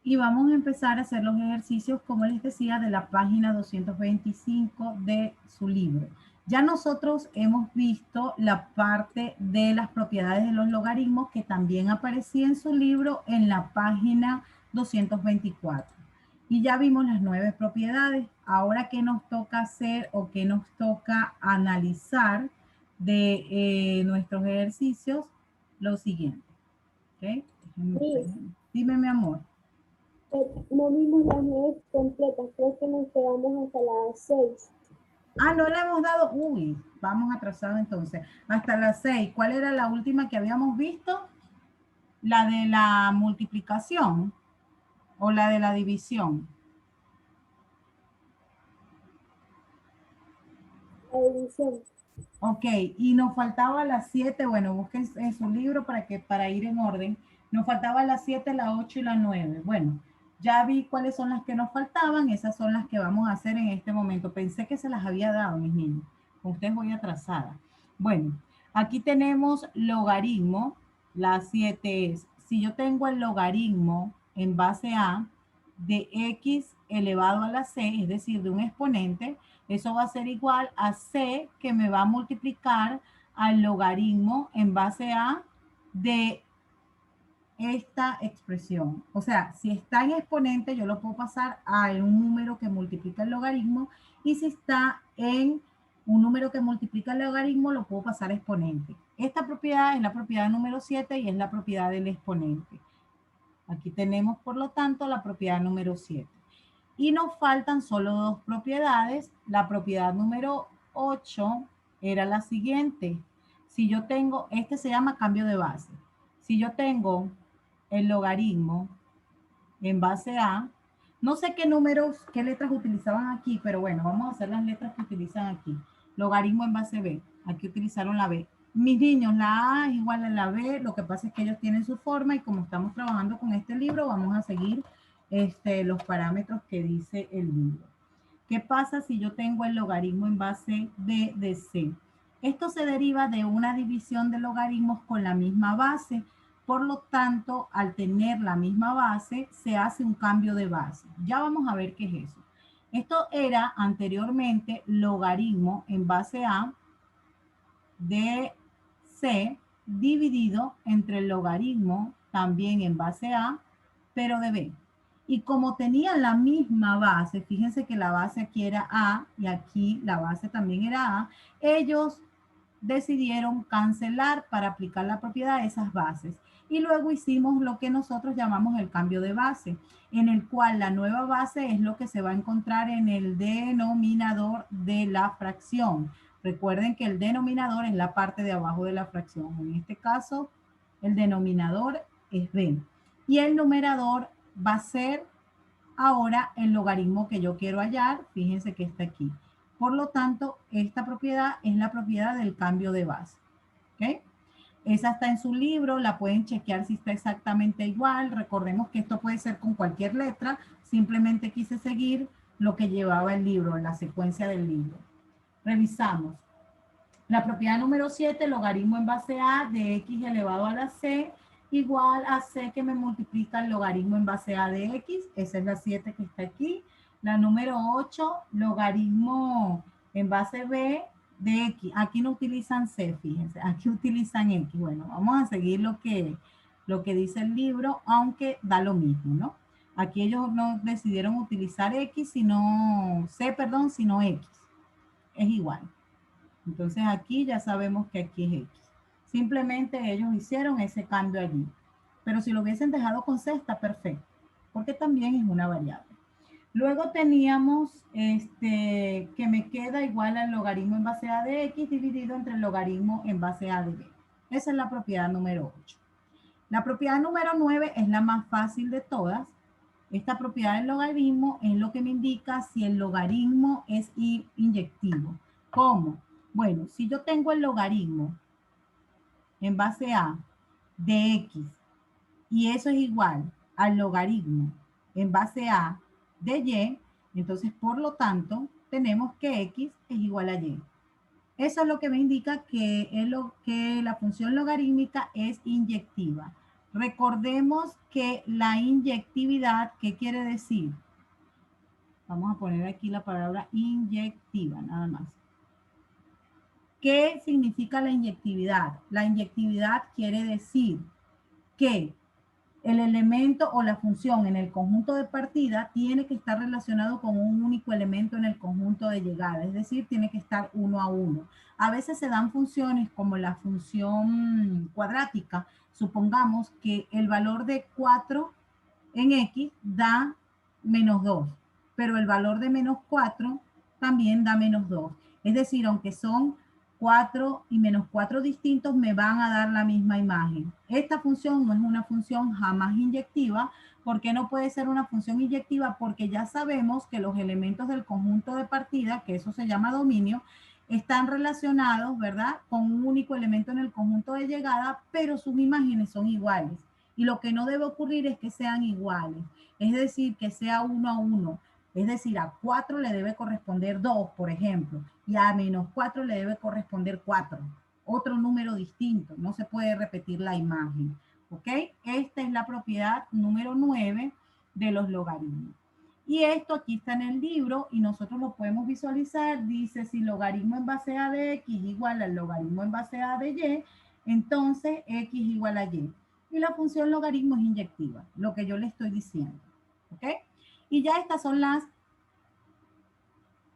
Y vamos a empezar a hacer los ejercicios, como les decía, de la página 225 de su libro. Ya nosotros hemos visto la parte de las propiedades de los logaritmos que también aparecía en su libro en la página 224. Y ya vimos las 9 propiedades. Ahora, ¿qué nos toca hacer o qué nos toca analizar de nuestros ejercicios? Lo siguiente. ¿Okay? Miss, Dime, mi amor. no vimos las 9 completas, creo que nos quedamos hasta las 6. Ah, no le hemos dado. Uy, vamos atrasado entonces. Hasta las 6. ¿Cuál era la última que habíamos visto? La de la multiplicación o la de la división. La división. Ok, y nos faltaba las 7. Bueno, busquen en su libro para ir en orden. Nos faltaba las 7, la 8 y la 9. Bueno, ya vi cuáles son las que nos faltaban. Esas son las que vamos a hacer en este momento. Pensé que se las había dado, mis niños. Con ustedes voy atrasada. Bueno, aquí tenemos logaritmo. La 7 es, si yo tengo el logaritmo en base a de x elevado a la c, es decir, de un exponente, eso va a ser igual a c, que me va a multiplicar al logaritmo en base a de esta expresión. O sea, si está en exponente, yo lo puedo pasar a un número que multiplica el logaritmo, y si está en un número que multiplica el logaritmo, lo puedo pasar a exponente. Esta propiedad es la propiedad número 7 y es la propiedad del exponente. Aquí tenemos, por lo tanto, la propiedad número 7. Y nos faltan solo dos propiedades. La propiedad número 8 era la siguiente. Si yo tengo, este se llama cambio de base. Si yo tengo el logaritmo en base a, no sé qué números, qué letras utilizaban aquí, pero bueno, vamos a hacer las letras que utilizan aquí. Logaritmo en base B. Aquí utilizaron la B. Mis niños, la A es igual a la B, lo que pasa es que ellos tienen su forma y como estamos trabajando con este libro, vamos a seguir los parámetros que dice el libro. ¿Qué pasa si yo tengo el logaritmo en base B de C? Esto se deriva de una división de logaritmos con la misma base. Por lo tanto, al tener la misma base, se hace un cambio de base. Ya vamos a ver qué es eso. Esto era anteriormente logaritmo en base A de C dividido entre el logaritmo también en base A, pero de B. Y como tenían la misma base, fíjense que la base aquí era A y aquí la base también era A, ellos decidieron cancelar para aplicar la propiedad de esas bases. Y luego hicimos lo que nosotros llamamos el cambio de base, en el cual la nueva base es lo que se va a encontrar en el denominador de la fracción. Recuerden que el denominador es la parte de abajo de la fracción. En este caso, el denominador es b. Y el numerador va a ser ahora el logaritmo que yo quiero hallar. Fíjense que está aquí. Por lo tanto, esta propiedad es la propiedad del cambio de base. ¿Ok? Esa está en su libro, la pueden chequear si está exactamente igual. Recordemos que esto puede ser con cualquier letra. Simplemente quise seguir lo que llevaba el libro, la secuencia del libro. Revisamos. La propiedad número 7, logaritmo en base a de x elevado a la c, igual a c que me multiplica el logaritmo en base a de x. Esa es la 7 que está aquí. La número 8, logaritmo en base b de x. Aquí no utilizan c, fíjense. Aquí utilizan x. Bueno, vamos a seguir lo que dice el libro, aunque da lo mismo, ¿no? Aquí ellos no decidieron utilizar x, sino c, perdón, sino x. Es igual. Entonces aquí ya sabemos que aquí es X. Simplemente ellos hicieron ese cambio allí. Pero si lo hubiesen dejado con C está perfecto, porque también es una variable. Luego teníamos que me queda igual al logaritmo en base a de X dividido entre el logaritmo en base a de B. Esa es la propiedad número 8. La propiedad número 9 es la más fácil de todas. Esta propiedad del logaritmo es lo que me indica si el logaritmo es inyectivo. ¿Cómo? Bueno, si yo tengo el logaritmo en base a de x y eso es igual al logaritmo en base a de y, entonces por lo tanto tenemos que x es igual a y. Eso es lo que me indica que la función logarítmica es inyectiva. Recordemos que la inyectividad, ¿qué quiere decir? Vamos a poner aquí la palabra inyectiva, nada más. ¿Qué significa la inyectividad? La inyectividad quiere decir que el elemento o la función en el conjunto de partida tiene que estar relacionado con un único elemento en el conjunto de llegada, es decir, tiene que estar uno a uno. A veces se dan funciones como la función cuadrática. Supongamos que el valor de 4 en X da -2, pero el valor de -4 también da -2. Es decir, aunque son 4 y -4 distintos, me van a dar la misma imagen. Esta función no es una función jamás inyectiva. ¿Por qué no puede ser una función inyectiva? Porque ya sabemos que los elementos del conjunto de partida, que eso se llama dominio, están relacionados, ¿verdad?, con un único elemento en el conjunto de llegada, pero sus imágenes son iguales. Y lo que no debe ocurrir es que sean iguales, es decir, que sea uno a uno. Es decir, a 4 le debe corresponder 2, por ejemplo, y a -4 le debe corresponder 4. Otro número distinto, no se puede repetir la imagen. ¿Ok? Esta es la propiedad número 9 de los logaritmos. Y esto aquí está en el libro y nosotros lo podemos visualizar. Dice, si logaritmo en base a de x igual al logaritmo en base a de y, entonces x igual a y. Y la función logaritmo es inyectiva, lo que yo le estoy diciendo. ¿Ok? Y ya estas son las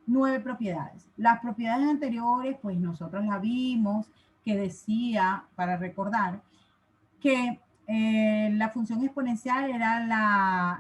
9 propiedades. Las propiedades anteriores, pues nosotros la vimos, que decía, para recordar, que la función exponencial era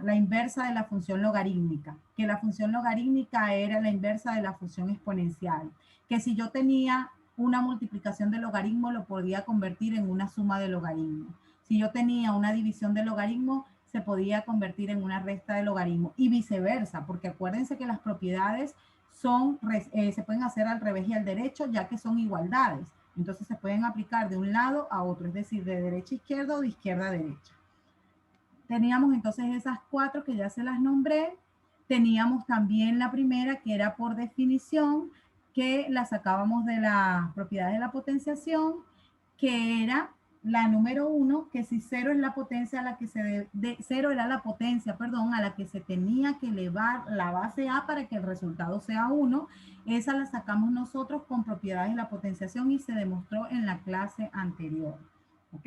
la inversa de la función logarítmica, que la función logarítmica era la inversa de la función exponencial, que si yo tenía una multiplicación de logaritmo, lo podía convertir en una suma de logaritmo. Si yo tenía una división de logaritmo, se podía convertir en una resta de logaritmo y viceversa, porque acuérdense que las propiedades se pueden hacer al revés y al derecho, ya que son igualdades. Entonces se pueden aplicar de un lado a otro, es decir, de derecha a izquierda o de izquierda a derecha. Teníamos entonces esas 4 que ya se las nombré. Teníamos también la primera, que era por definición, que la sacábamos de las propiedades de la potenciación, que era la número 1, que si 0 es la potencia a la que cero era la potencia, perdón, a la que se tenía que elevar la base A para que el resultado sea 1. Esa la sacamos nosotros con propiedades de la potenciación y se demostró en la clase anterior. ¿Ok?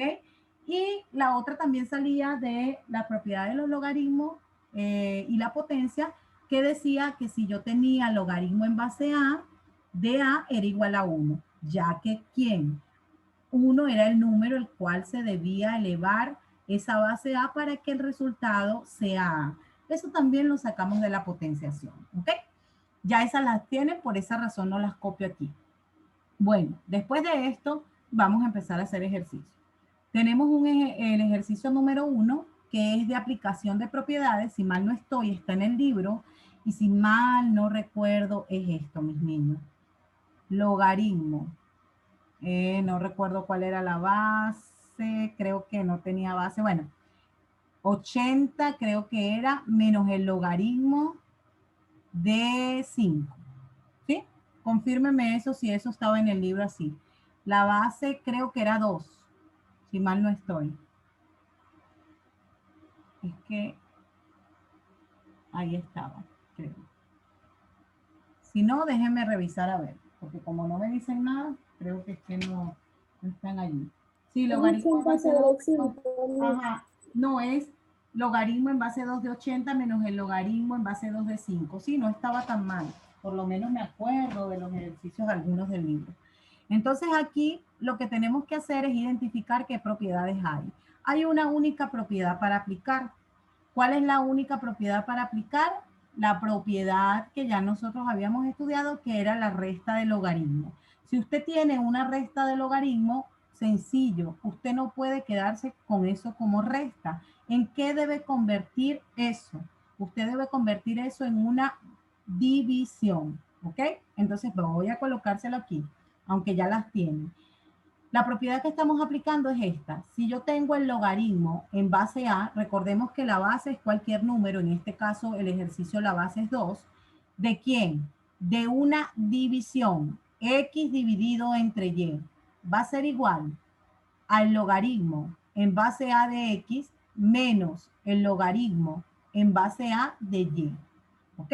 Y la otra también salía de la propiedad de los logaritmos y la potencia, que decía que si yo tenía logaritmo en base A, de A era igual a 1, ya que ¿quién? 1 era el número el cual se debía elevar esa base A para que el resultado sea A. Eso también lo sacamos de la potenciación, ¿ok? Ya esas las tienen, por esa razón no las copio aquí. Bueno, después de esto, vamos a empezar a hacer ejercicio. Tenemos el ejercicio número 1, que es de aplicación de propiedades. Si mal no estoy, está en el libro. Y si mal no recuerdo, es esto, mis niños. Logaritmo. No recuerdo cuál era la base. Creo que no tenía base. Bueno, 80 creo que era menos el logaritmo de 5. ¿Sí? Confírmeme eso si eso estaba en el libro así. La base creo que era 2, si mal no estoy. Es que ahí estaba, creo. Si no, déjenme revisar a ver, porque como no me dicen nada, creo que es que no están allí. Sí, logaritmo en base 2. Ajá, no es logaritmo en base 2 de 80 menos el logaritmo en base 2 de 5. Sí, no estaba tan mal. Por lo menos me acuerdo de los ejercicios algunos del libro. Entonces aquí lo que tenemos que hacer es identificar qué propiedades hay. Hay una única propiedad para aplicar. ¿Cuál es la única propiedad para aplicar? La propiedad que ya nosotros habíamos estudiado, que era la resta de logaritmo. Si usted tiene una resta de logaritmo, sencillo, usted no puede quedarse con eso como resta. ¿En qué debe convertir eso? Usted debe convertir eso en una división, ¿ok? Entonces voy a colocárselo aquí, aunque ya las tiene. La propiedad que estamos aplicando es esta. Si yo tengo el logaritmo en base A, recordemos que la base es cualquier número, en este caso el ejercicio la base es 2. ¿De quién? De una división, x dividido entre y. Va a ser igual al logaritmo en base a de X menos el logaritmo en base a de Y. ¿Ok?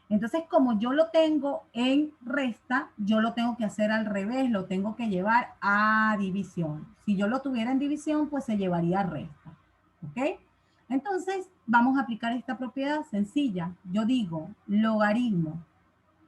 Entonces, como yo lo tengo en resta, yo lo tengo que hacer al revés, lo tengo que llevar a división. Si yo lo tuviera en división, pues se llevaría a resta. ¿Ok? Entonces, vamos a aplicar esta propiedad sencilla. Yo digo logaritmo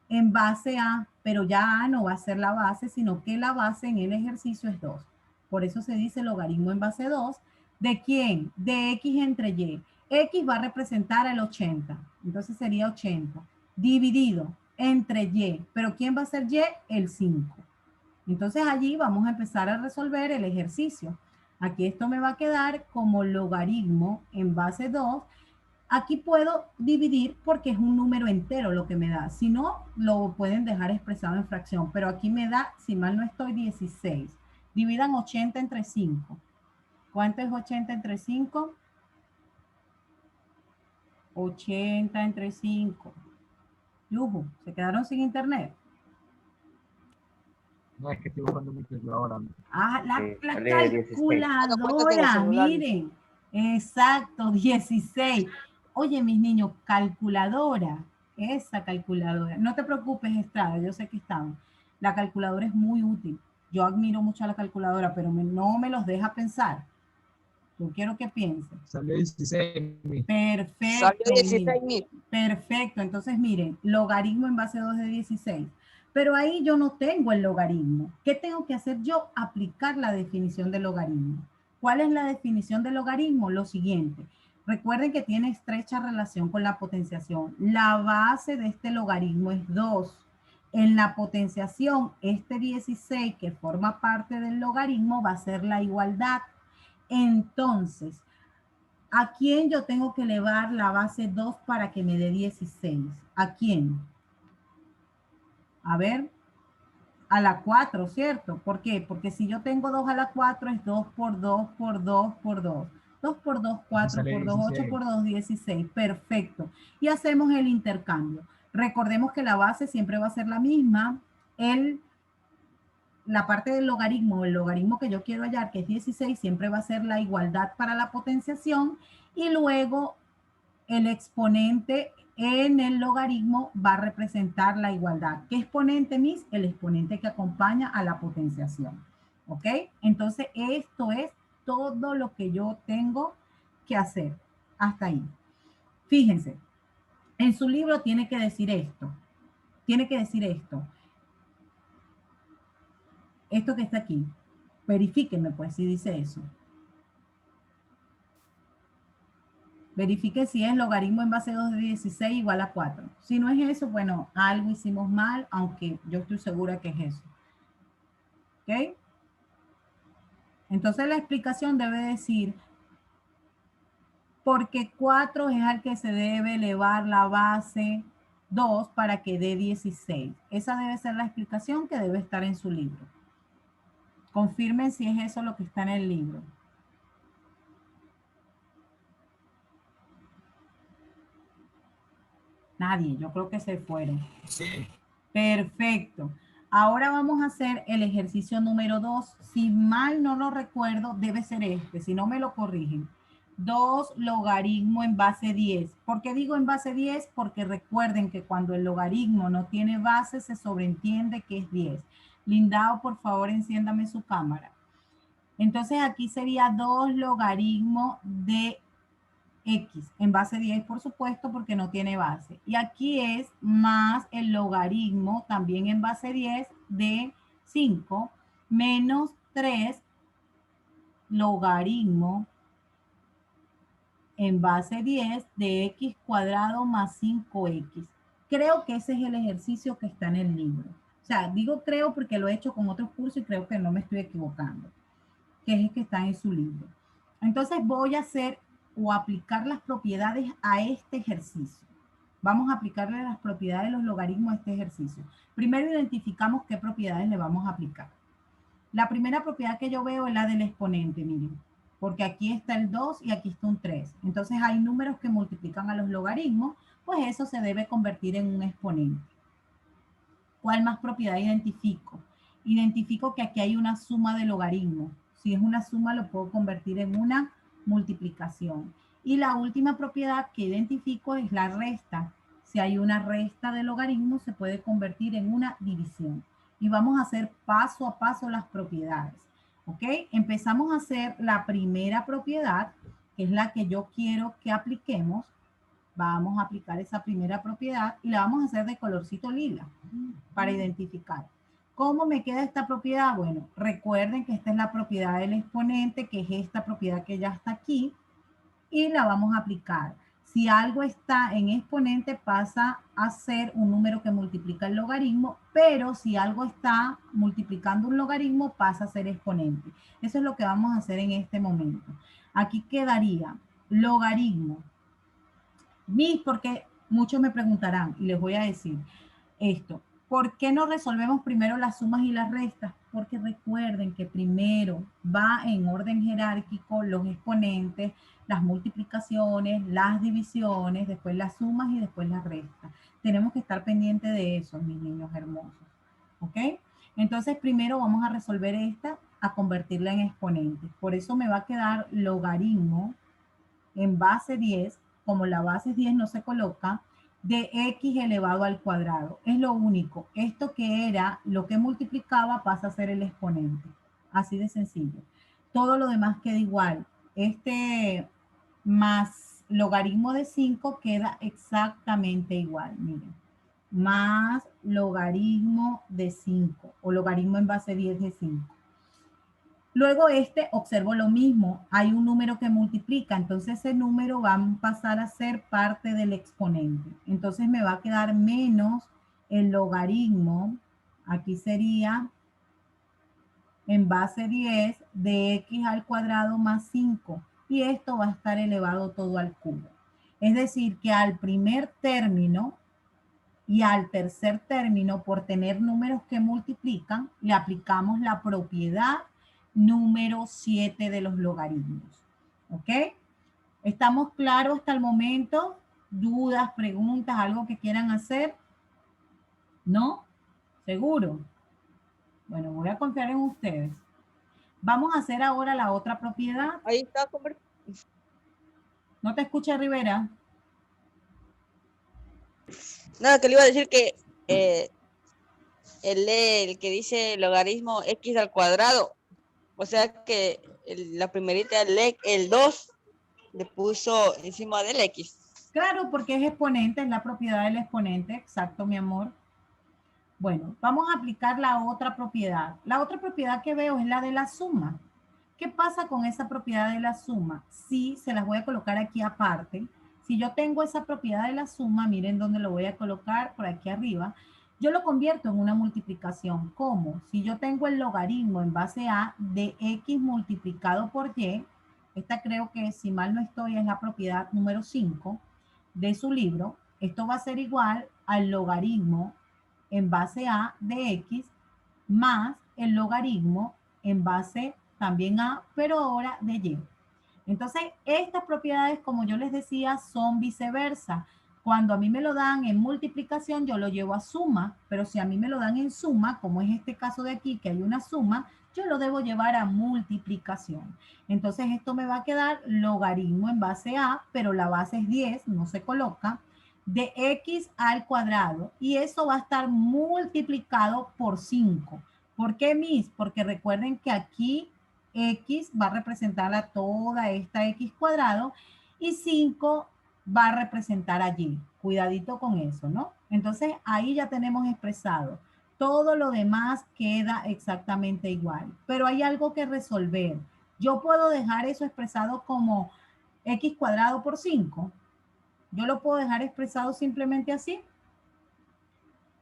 en base a, pero ya A no va a ser la base, sino que la base en el ejercicio es 2. Por eso se dice logaritmo en base 2. ¿De quién? De X entre Y. X va a representar el 80. Entonces sería 80. Dividido entre Y. ¿Pero quién va a ser Y? El 5. Entonces allí vamos a empezar a resolver el ejercicio. Aquí esto me va a quedar como logaritmo en base 2. Aquí puedo dividir porque es un número entero lo que me da. Si no, lo pueden dejar expresado en fracción. Pero aquí me da, si mal no estoy, 16. Dividan 80 entre 5. ¿Cuánto es 80 entre 5? 80 entre 5. Yuju, ¿se quedaron sin internet? No, es que estoy buscando mi calculadora. Ah, la Sale 16. Date cuenta que en el calculadora, celular. miren. Exacto, 16. Oye, mis niños, calculadora. Esa calculadora. No te preocupes, Estrada, yo sé que están. La calculadora es muy útil. Yo admiro mucho a la calculadora, pero no me los deja pensar. Yo quiero que piensen. Salió 16. Salió Perfecto, 16.000. perfecto. Entonces, miren, logaritmo en base 2 de 16. Pero ahí yo no tengo el logaritmo. ¿Qué tengo que hacer yo? Aplicar la definición del logaritmo. ¿Cuál es la definición del logaritmo? Lo siguiente. Recuerden que tiene estrecha relación con la potenciación. La base de este logaritmo es 2. En la potenciación, este 16 que forma parte del logaritmo va a ser la igualdad. Entonces, ¿a quién yo tengo que elevar la base 2 para que me dé 16? ¿A quién? A ver, a la 4, ¿cierto? ¿Por qué? Porque si yo tengo 2 a la 4 es 2 por 2 por 2 por 2. 2 por 2, 4 por 2, 8 por 2, 16. Perfecto. Y hacemos el intercambio. Recordemos que la base siempre va a ser la misma. La parte del logaritmo, el logaritmo que yo quiero hallar, que es 16, siempre va a ser la igualdad para la potenciación. Y luego el exponente en el logaritmo va a representar la igualdad. ¿Qué exponente, Miss? El exponente que acompaña a la potenciación. ¿Ok? Entonces, esto es todo lo que yo tengo que hacer. Hasta ahí. Fíjense, en su libro tiene que decir esto. Tiene que decir esto. Esto que está aquí. Verifíquenme, pues, si dice eso. Verifique si es logaritmo en base 2 de 16 igual a 4. Si no es eso, bueno, algo hicimos mal, aunque yo estoy segura que es eso. ¿Ok? Entonces la explicación debe decir, porque 4 es al que se debe elevar la base 2 para que dé 16. Esa debe ser la explicación que debe estar en su libro. Confirmen si es eso lo que está en el libro. Nadie, yo creo que se fueron. Sí. Perfecto. Ahora vamos a hacer el ejercicio número 2. Si mal no lo recuerdo, debe ser este, si no me lo corrigen. 2 logaritmo en base 10. ¿Por qué digo en base 10? Porque recuerden que cuando el logaritmo no tiene base, se sobreentiende que es 10. Lindao, por favor, enciéndame su cámara. Entonces aquí sería 2 logaritmo de X en base 10, por supuesto, porque no tiene base. Y aquí es más el logaritmo, también en base 10, de 5, menos 3 logaritmo en base 10 de X cuadrado más 5X. Creo que ese es el ejercicio que está en el libro. O sea, digo creo porque lo he hecho con otros cursos y creo que no me estoy equivocando, que es el que está en su libro. Entonces voy a hacer o aplicar las propiedades a este ejercicio. Vamos a aplicarle las propiedades de los logaritmos a este ejercicio. Primero identificamos qué propiedades le vamos a aplicar. La primera propiedad que yo veo es la del exponente, miren, porque aquí está el 2 y aquí está un 3. Entonces hay números que multiplican a los logaritmos, pues eso se debe convertir en un exponente. ¿Cuál más propiedad identifico? Identifico que aquí hay una suma de logaritmos, Si es una suma, lo puedo convertir en una multiplicación. Y la última propiedad que identifico es la resta. Si hay una resta de logaritmo, se puede convertir en una división. Y vamos a hacer paso a paso las propiedades. ¿Ok? Empezamos a hacer la primera propiedad, que es la que yo quiero que apliquemos. Vamos a aplicar esa primera propiedad y la vamos a hacer de colorcito lila para identificar. ¿Cómo me queda esta propiedad? Bueno, recuerden que esta es la propiedad del exponente, que es esta propiedad que ya está aquí, y la vamos a aplicar. Si algo está en exponente, pasa a ser un número que multiplica el logaritmo, pero si algo está multiplicando un logaritmo, pasa a ser exponente. Eso es lo que vamos a hacer en este momento. Aquí quedaría logaritmo. Porque muchos me preguntarán, y les voy a decir esto, ¿por qué no resolvemos primero las sumas y las restas? Porque recuerden que primero va en orden jerárquico los exponentes, las multiplicaciones, las divisiones, después las sumas y después las restas. Tenemos que estar pendientes de eso, mis niños hermosos. ¿Ok? Entonces primero vamos a resolver esta, a convertirla en exponentes. Por eso me va a quedar logaritmo en base 10, como la base 10 no se coloca, de x elevado al cuadrado. Es lo único. Esto que era lo que multiplicaba pasa a ser el exponente. Así de sencillo. Todo lo demás queda igual. Este más logaritmo de 5 queda exactamente igual. Miren. Más logaritmo de 5 o logaritmo en base 10 de 5. Luego observo lo mismo, hay un número que multiplica, entonces ese número va a pasar a ser parte del exponente. Entonces me va a quedar menos el logaritmo, aquí sería en base 10 de x al cuadrado más 5. Y esto va a estar elevado todo al cubo. Es decir, que al primer término y al tercer término, por tener números que multiplican, le aplicamos la propiedad número 7 de los logaritmos. ¿Ok? ¿Estamos claros hasta el momento? ¿Dudas, preguntas, algo que quieran hacer? ¿No? ¿Seguro? Bueno, voy a confiar en ustedes. Vamos a hacer ahora la otra propiedad. Ahí está. ¿No te escucha, Rivera? Nada, que le iba a decir que el que dice logaritmo x al cuadrado, o sea que la primerita, el 2, le puso encima del x. Claro, porque es exponente, es la propiedad del exponente. Exacto, mi amor. Bueno, vamos a aplicar la otra propiedad. La otra propiedad que veo es la de la suma. ¿Qué pasa con esa propiedad de la suma? Sí, se las voy a colocar aquí aparte. Si yo tengo esa propiedad de la suma, miren dónde lo voy a colocar, por aquí arriba. Yo lo convierto en una multiplicación. ¿Cómo? Si yo tengo el logaritmo en base a de x multiplicado por y, esta creo que, si mal no estoy, es la propiedad número 5 de su libro. Esto va a ser igual al logaritmo en base a de x más el logaritmo en base también a, pero ahora de y. Entonces, estas propiedades, como yo les decía, son viceversa. Cuando a mí me lo dan en multiplicación, yo lo llevo a suma, pero si a mí me lo dan en suma, como es este caso de aquí, que hay una suma, yo lo debo llevar a multiplicación. Entonces, esto me va a quedar logaritmo en base a, pero la base es 10, no se coloca, de x al cuadrado. Y eso va a estar multiplicado por 5. ¿Por qué, Miss? Porque recuerden que aquí x va a representar a toda esta x cuadrado y 5 va a representar allí. Cuidadito con eso, ¿no? Entonces ahí ya tenemos expresado. Todo lo demás queda exactamente igual, pero hay algo que resolver. Yo puedo dejar eso expresado como x cuadrado por 5. Yo lo puedo dejar expresado simplemente así.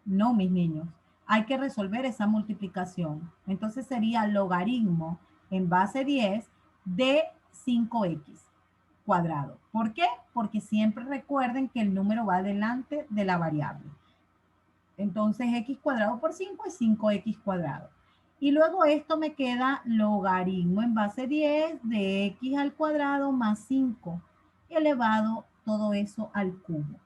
No, mis niños. Hay que resolver esa multiplicación. Entonces sería logaritmo en base 10 de 5x cuadrado. ¿Por qué? Porque siempre recuerden que el número va delante de la variable. Entonces x cuadrado por 5 es 5x cuadrado. Y luego esto me queda logaritmo en base 10 de x al cuadrado más 5 elevado todo eso al cubo.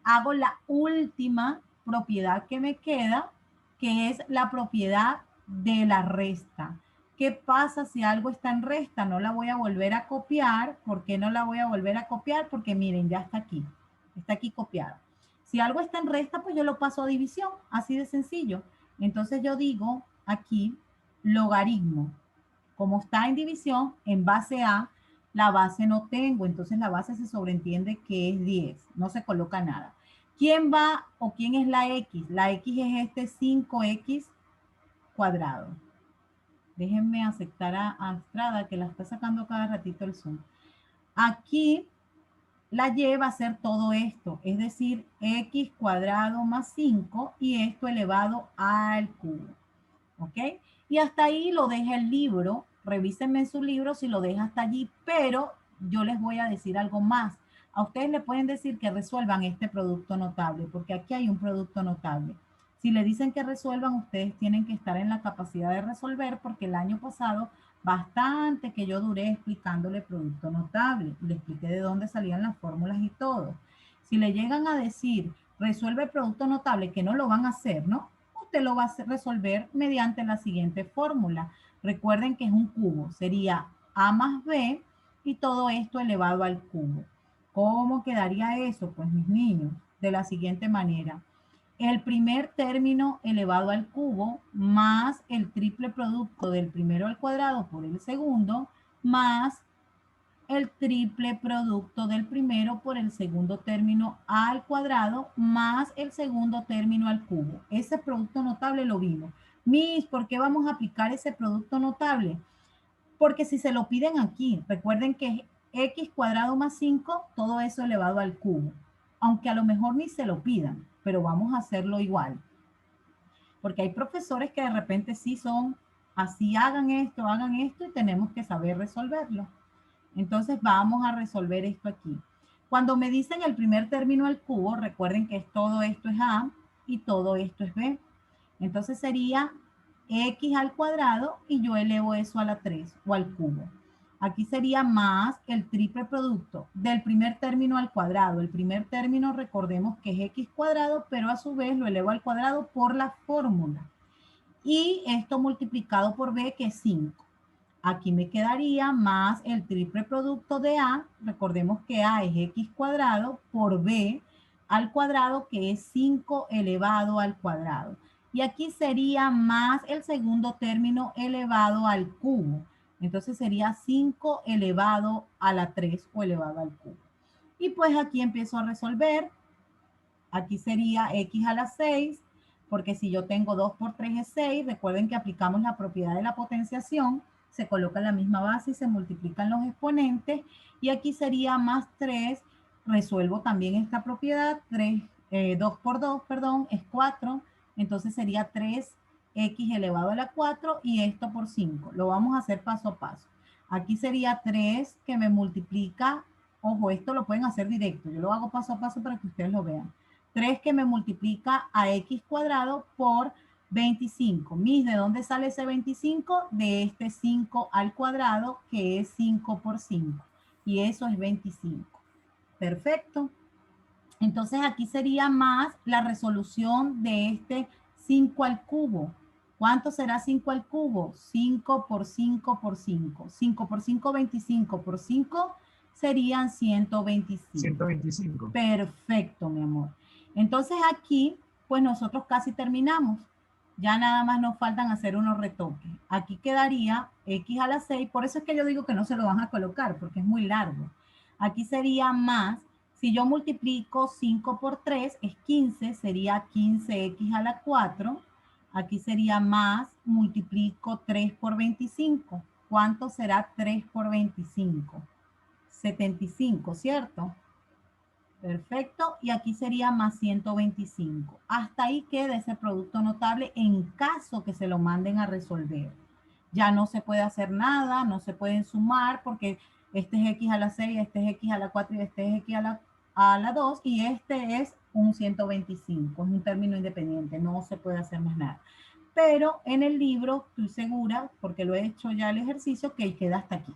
Hago la última propiedad que me queda, que es la propiedad de la resta. ¿qué pasa si algo está en resta? No la voy a volver a copiar. ¿Por qué no la voy a volver a copiar? Porque miren, ya está aquí copiado. Si algo está en resta, pues yo lo paso a división, así de sencillo. Entonces yo digo aquí logaritmo. Como está en división, en base a, la base no tengo, entonces la base se sobreentiende que es 10, no se coloca nada. ¿Quién va o quién es la X? La X es este 5X cuadrado. Déjenme aceptar a Estrada, que la está sacando cada ratito el Zoom. Aquí la Y va a ser todo esto, es decir, X cuadrado más 5 y esto elevado al cubo. ¿Ok? Y hasta ahí lo deja el libro. Revísenme en su libro si lo deja hasta allí, pero yo les voy a decir algo más. A ustedes le pueden decir que resuelvan este producto notable, porque aquí hay un producto notable. Si le dicen que resuelvan, ustedes tienen que estar en la capacidad de resolver, porque el año pasado, bastante que yo duré explicándole producto notable. Le expliqué de dónde salían las fórmulas y todo. Si le llegan a decir, resuelve el producto notable, que no lo van a hacer, ¿no? Usted lo va a resolver mediante la siguiente fórmula. Recuerden que es un cubo, sería A más B y todo esto elevado al cubo. ¿Cómo quedaría eso? Pues mis niños, de la siguiente manera. El primer término elevado al cubo más el triple producto del primero al cuadrado por el segundo más el triple producto del primero por el segundo término al cuadrado más el segundo término al cubo. Ese producto notable lo vimos. Miss, ¿por qué vamos a aplicar ese producto notable? Porque si se lo piden aquí, recuerden que es x cuadrado más 5, todo eso elevado al cubo. Aunque a lo mejor ni se lo pidan, pero vamos a hacerlo igual. Porque hay profesores que de repente sí son así, hagan esto y tenemos que saber resolverlo. Entonces vamos a resolver esto aquí. Cuando me dicen el primer término al cubo, recuerden que todo esto es A y todo esto es B. Entonces sería X al cuadrado y yo elevo eso a la 3 o al cubo. Aquí sería más el triple producto del primer término al cuadrado. El primer término recordemos que es X cuadrado, pero a su vez lo elevo al cuadrado por la fórmula. Y esto multiplicado por B, que es 5. Aquí me quedaría más el triple producto de A. Recordemos que A es X cuadrado por B al cuadrado, que es 5 elevado al cuadrado. Y aquí sería más el segundo término elevado al cubo. Entonces sería 5 elevado a la 3 o elevado al cubo. Y pues aquí empiezo a resolver. Aquí sería X a la 6, porque si yo tengo 2 por 3 es 6. Recuerden que aplicamos la propiedad de la potenciación. Se coloca la misma base y se multiplican los exponentes. Y aquí sería más 3. Resuelvo también esta propiedad. 2 por 2, perdón, es 4. Entonces sería 3x elevado a la 4 y esto por 5. Lo vamos a hacer paso a paso. Aquí sería 3 que me multiplica. Ojo, esto lo pueden hacer directo. Yo lo hago paso a paso para que ustedes lo vean. 3 que me multiplica a x cuadrado por 25. Mis, ¿de dónde sale ese 25? De este 5 al cuadrado, que es 5 por 5. Y eso es 25. Perfecto. Entonces aquí sería más la resolución de este 5 al cubo. ¿Cuánto será 5 al cubo? 5 por 5 por 5. 5 por 5, 25 por 5 serían 125. 125. Perfecto, mi amor. Entonces aquí, pues nosotros casi terminamos. Ya nada más nos faltan hacer unos retoques. Aquí quedaría x a la 6. Por eso es que yo digo que no se lo van a colocar, porque es muy largo. Aquí sería más, si yo multiplico 5 por 3, es 15, sería 15x a la 4. Aquí sería más, multiplico 3 por 25. ¿Cuánto será 3 por 25? 75, ¿cierto? Perfecto, y aquí sería más 125. Hasta ahí queda ese producto notable en caso que se lo manden a resolver. Ya no se puede hacer nada, no se pueden sumar porque este es x a la 6, este es x a la 4 y este es x a la 2 y este es un 125, es un término independiente, no se puede hacer más nada. Pero en el libro estoy segura, porque lo he hecho ya el ejercicio, que queda hasta aquí.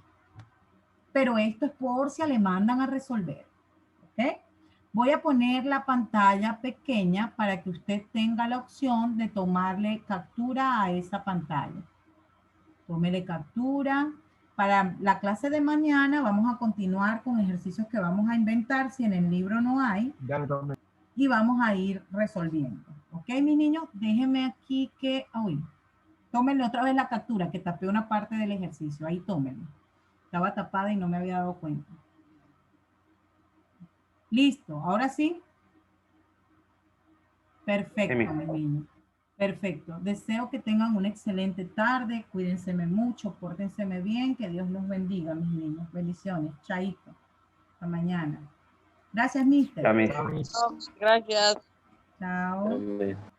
Pero esto es por si le mandan a resolver. ¿Ok? Voy a poner la pantalla pequeña para que usted tenga la opción de tomarle captura a esa pantalla. Tómele captura. Para la clase de mañana vamos a continuar con ejercicios que vamos a inventar si en el libro no hay Ya lo tomé. y vamos a ir resolviendo. ¿Ok, mis niños? Déjenme aquí que... Uy, tómenle otra vez la captura, que tapé una parte del ejercicio. Ahí tómenlo. Estaba tapada y no me había dado cuenta. Listo, ahora sí. Perfecto, mis niños. Perfecto. Deseo que tengan una excelente tarde. Cuídense mucho, pórtense bien. Que Dios los bendiga, mis niños. Bendiciones. Chaito. Hasta mañana. Gracias, mister. Chao, mis. Gracias. Chao. Amén.